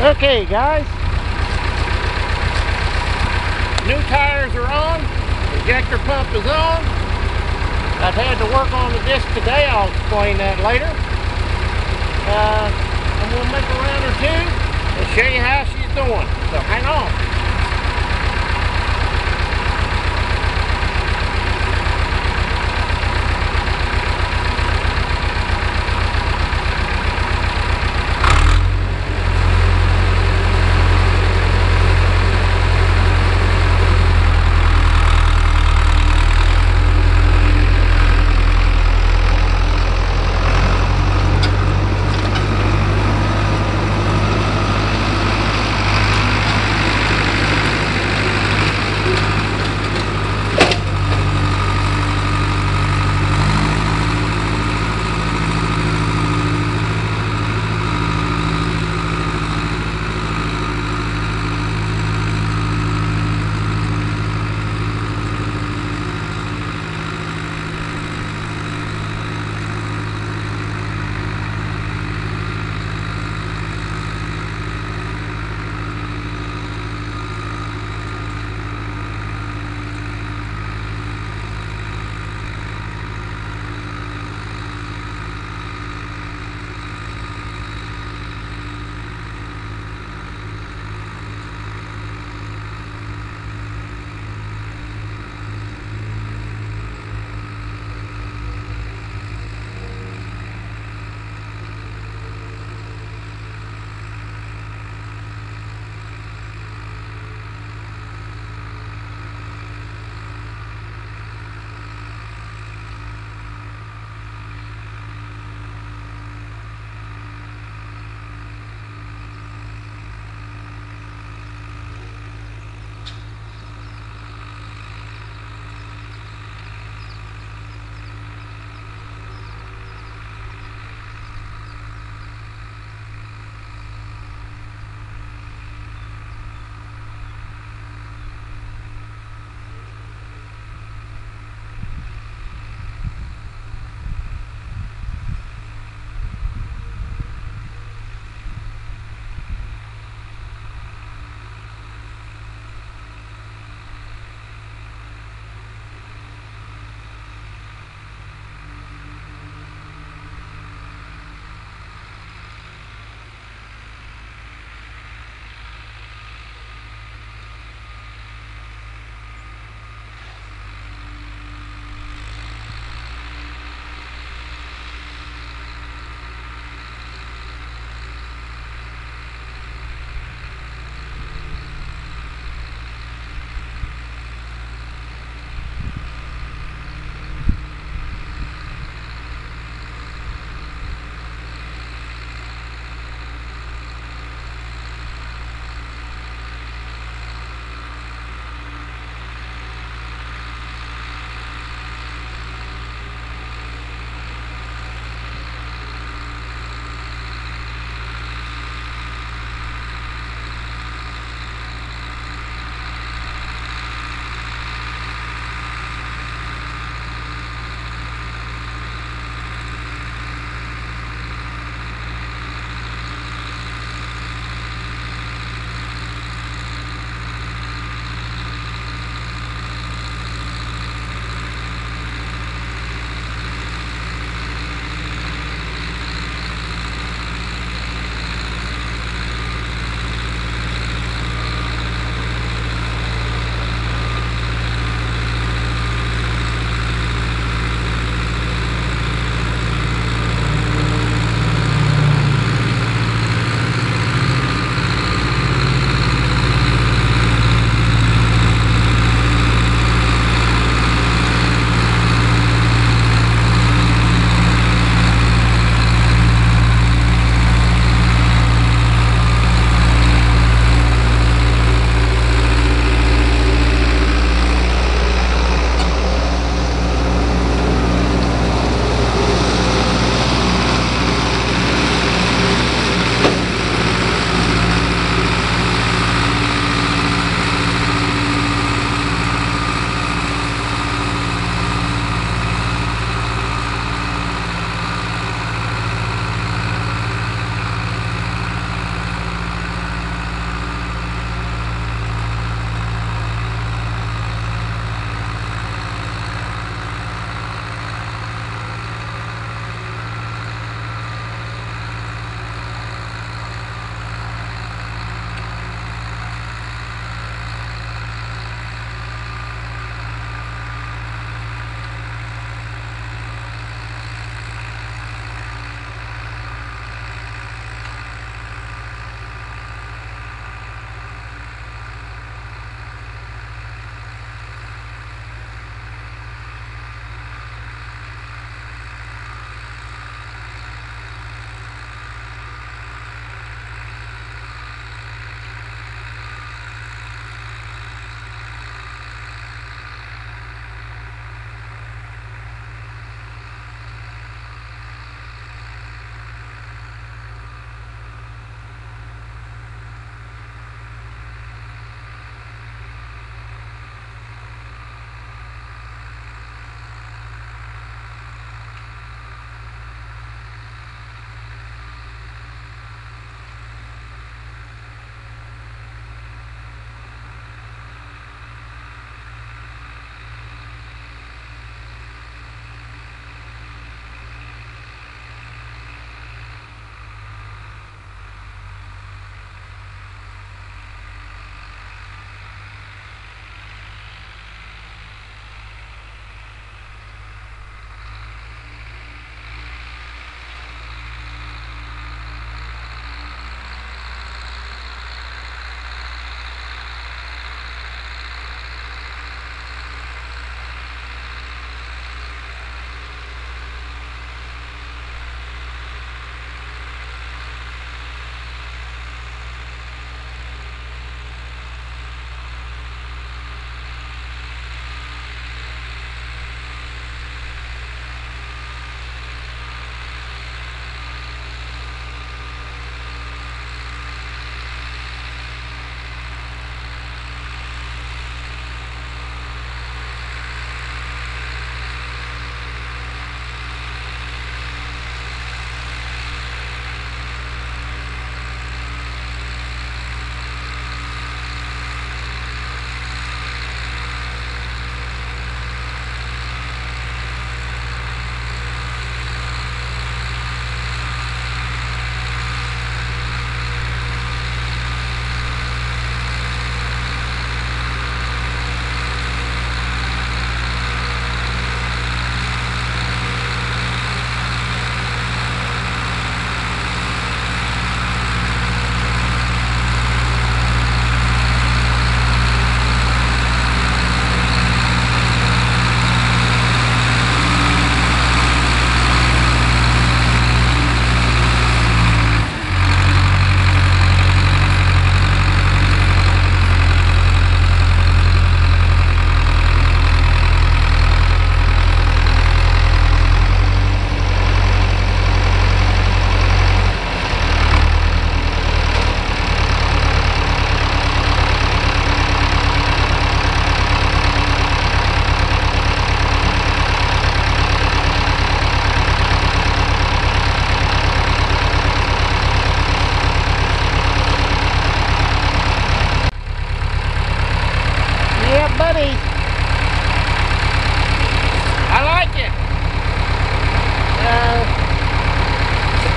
Okay guys, new tires are on, injector pump is on. I've had to work on the disc today, I'll explain that later. I'm going to make a round or two and show you how she's doing, so hang on.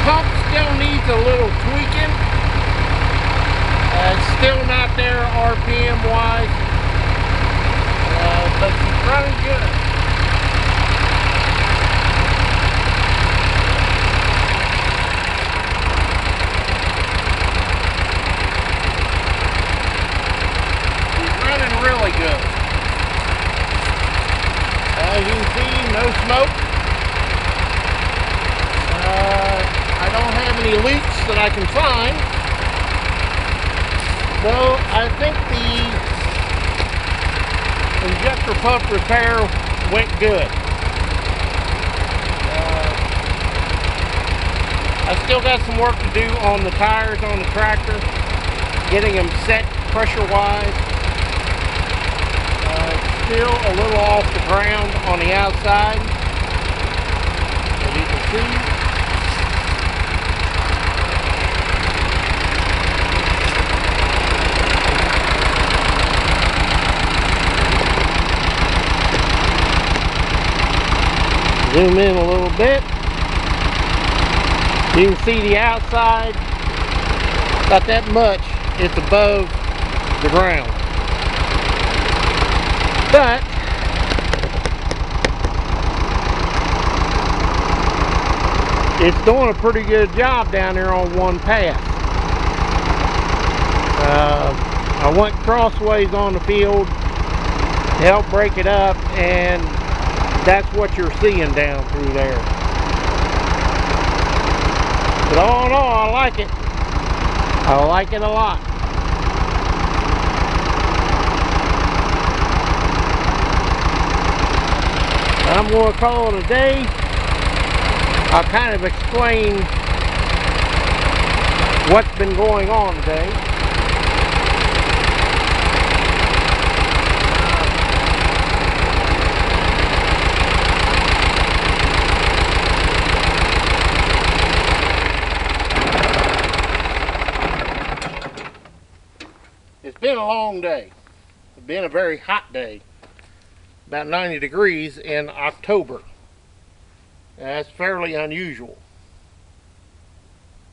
pump still needs a little tweaking. It's still not there RPM wise, but it's running good. It's running really good. As you can see, no smoke. I don't have any leaks that I can find. Though I think the injector pump repair went good. I still got some work to do on the tires on the tractor, getting them set pressure wise. Still a little off the ground on the outside, as you can see. Zoom in a little bit. You can see the outside, about that much, it's above the ground. But it's doing a pretty good job down there on one pass. I went crossways on the field to help break it up, and that's what you're seeing down through there. But all in all, I like it. I like it a lot. I'm going to call it a day. I'll kind of explain what's been going on today. It's been a long day. It's been a very hot day. About 90 degrees in October. That's fairly unusual.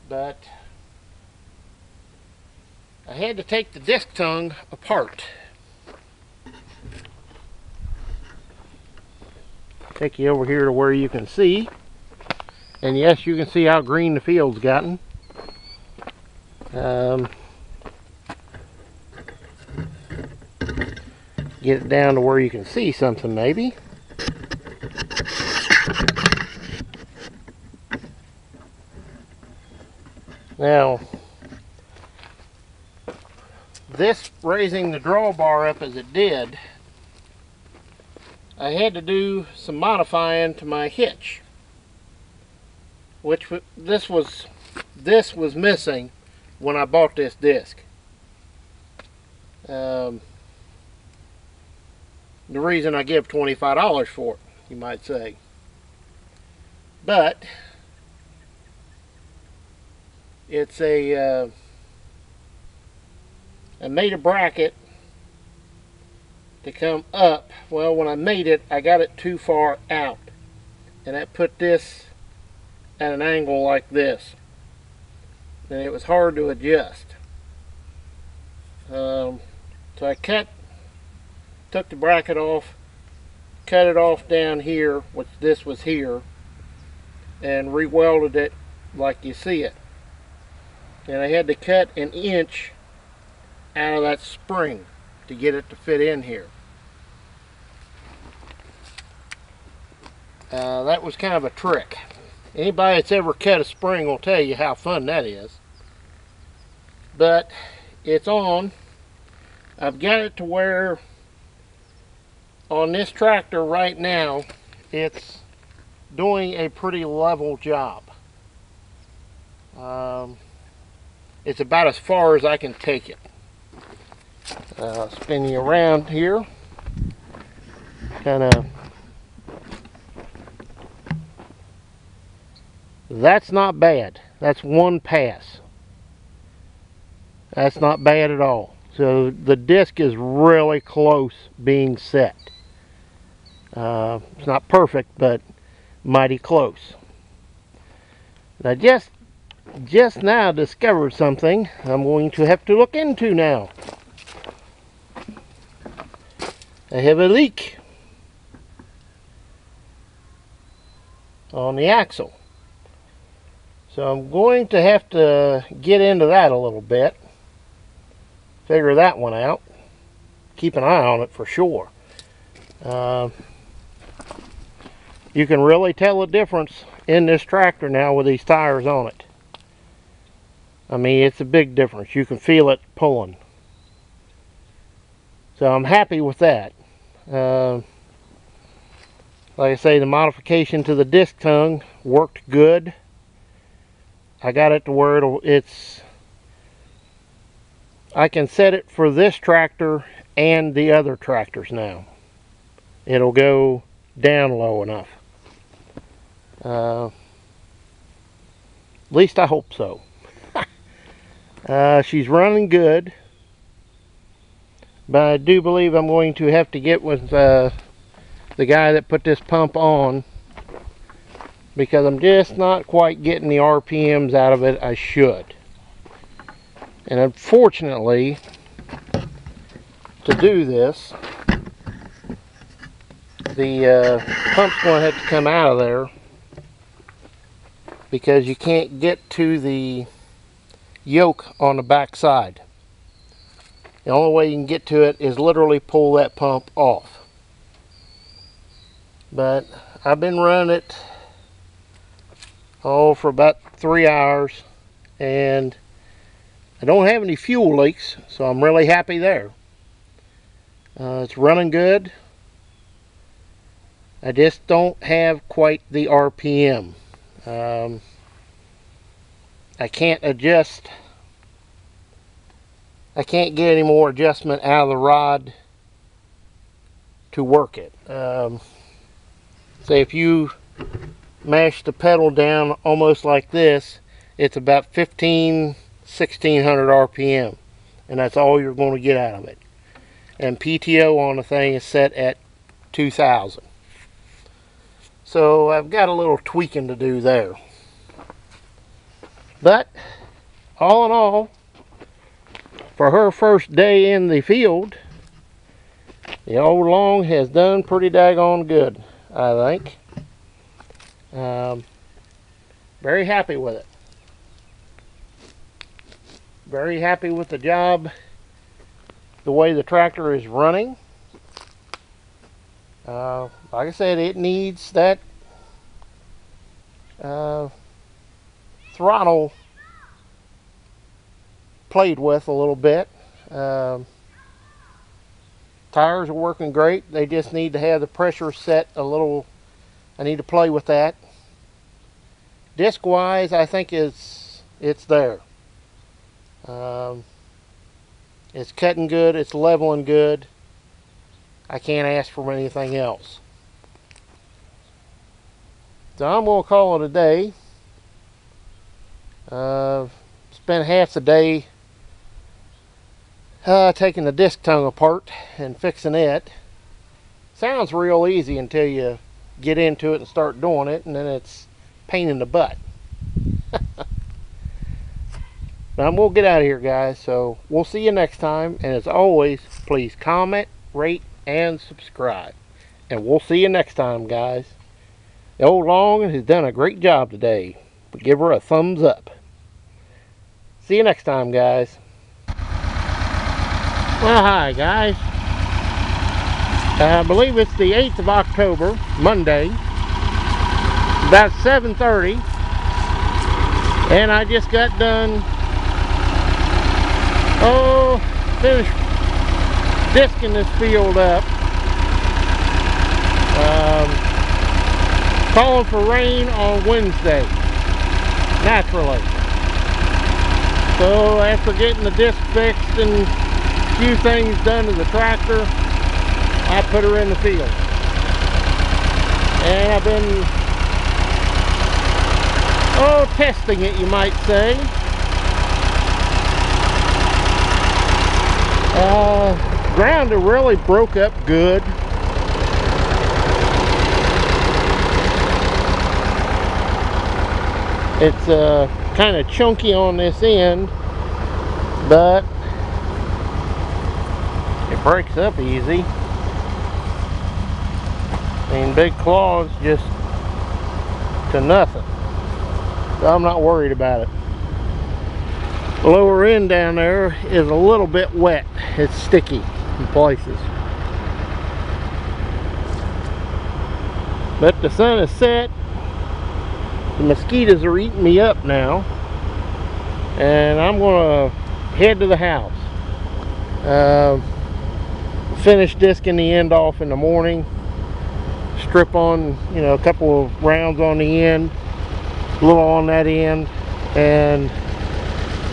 But I had to take the disc tongue apart. Take you over here to where you can see. And yes, you can see how green the field's gotten. Get it down to where you can see something maybe. Now, this raising the drawbar up as it did, I had to do some modifying to my hitch, which this was missing when I bought this disc. The reason I give $25 for it, you might say. But it's I made a bracket to come up. Well, when I made it, I got it too far out, and I put this at an angle like this, and it was hard to adjust. So I took the bracket off, cut it off down here, which this was here, and re-welded it like you see it. And I had to cut 1 inch out of that spring to get it to fit in here. That was kind of a trick. Anybody that's ever cut a spring will tell you how fun that is. But it's on. I've got it to where on this tractor right now, it's doing a pretty level job. It's about as far as I can take it. Spinning around here, kind of. That's not bad. That's one pass. That's not bad at all. So the disc is really close being set. It's not perfect, but mighty close. I just just now discovered something I'm going to have to look into now. I have a leak on the axle. So I'm going to have to get into that a little bit. Figure that one out. Keep an eye on it for sure. You can really tell the difference in this tractor now with these tires on it. I mean, it's a big difference. You can feel it pulling. So I'm happy with that. Like I say, the modification to the disc tongue worked good. I got it to where I can set it for this tractor and the other tractors now. It'll go down low enough. At least I hope so. She's running good, but I do believe I'm going to have to get with the guy that put this pump on, because I'm just not quite getting the RPMs out of it I should. And unfortunately, to do this, the pump's going to have to come out of there, because you can't get to the yoke on the back side. The only way you can get to it is literally pull that pump off. But I've been running it for about 3 hours, and I don't have any fuel leaks, so I'm really happy there. It's running good. I just don't have quite the RPM. I can't adjust. I can't get any more adjustment out of the rod to work it. Say if you mash the pedal down almost like this, it's about 1600 RPM, and that's all you're going to get out of it. And PTO on the thing is set at 2000. So I've got a little tweaking to do there. But all in all, for her first day in the field, the old long has done pretty daggone good, I think. Very happy with it. Very happy with the job, the way the tractor is running. Like I said, it needs that throttle played with a little bit. Tires are working great. They just need to have the pressure set a little. I need to play with that. Disc wise, I think it's there. It's cutting good, it's leveling good. I can't ask for anything else. So I'm going to call it a day. Spent half the day taking the disc tongue apart and fixing it. Sounds real easy until you get into it and start doing it, and then it's pain in the butt. But I'm going to get out of here, guys, so we'll see you next time. And as always, please comment, rate, and subscribe. And we'll see you next time, guys. The old long has done a great job today. But give her a thumbs up. See you next time, guys. Well, hi, guys. I believe it's the 8th of October, Monday. About 7:30. And I just got done finished discing this field up. Calling for rain on Wednesday, naturally. So after getting the disc fixed and a few things done to the tractor, I put her in the field. And I've been testing it, you might say. Ground really broke up good. It's kind of chunky on this end, but it breaks up easy. And big claws just to nothing. So I'm not worried about it. The lower end down there is a little bit wet. It's sticky in places. But the sun is set. The mosquitoes are eating me up now. And I'm gonna head to the house. Finish disking the end off in the morning. Strip on, you know, a couple of rounds on the end, a little on that end, and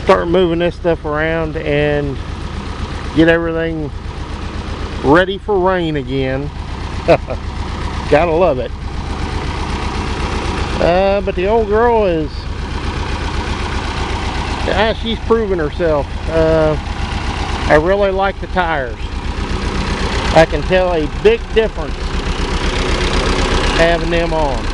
start moving this stuff around and get everything ready for rain again. Gotta love it. But the old girl is, she's proven herself. I really like the tires. I can tell a big difference having them on.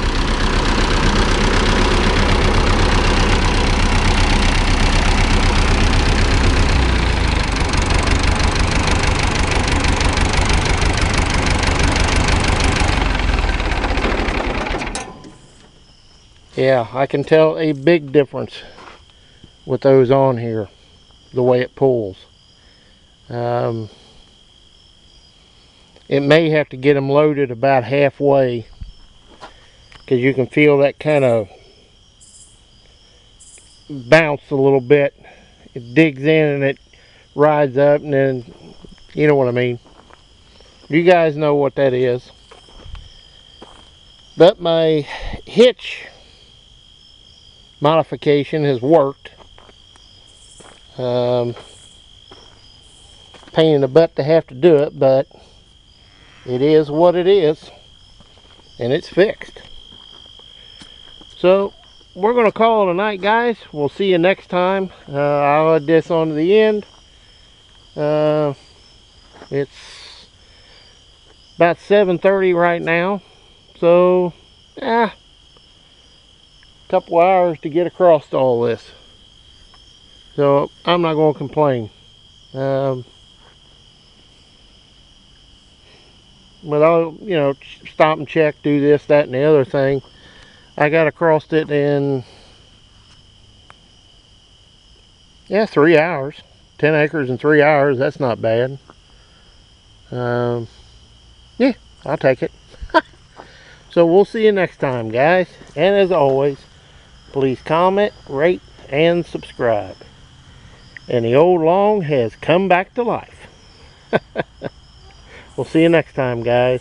Yeah, I can tell a big difference with those on here, the way it pulls. It may have to get them loaded about halfway, because you can feel that kind of bounce a little bit. It digs in and it rides up, and then, you know what I mean. You guys know what that is. But my hitch modification has worked. Pain in the butt to have to do it, but it is what it is, and it's fixed. So we're gonna call it a night, guys. We'll see you next time. I'll add this onto the end. It's about 7:30 right now, so a couple hours to get across all this. So I'm not gonna complain. But I'll, you know, stop and check, do this, that, and the other thing. I got across it in, 3 hours. 10 acres in 3 hours. That's not bad. Yeah, I'll take it. So we'll see you next time, guys. And as always, please comment, rate, and subscribe. And the old long has come back to life. We'll see you next time, guys.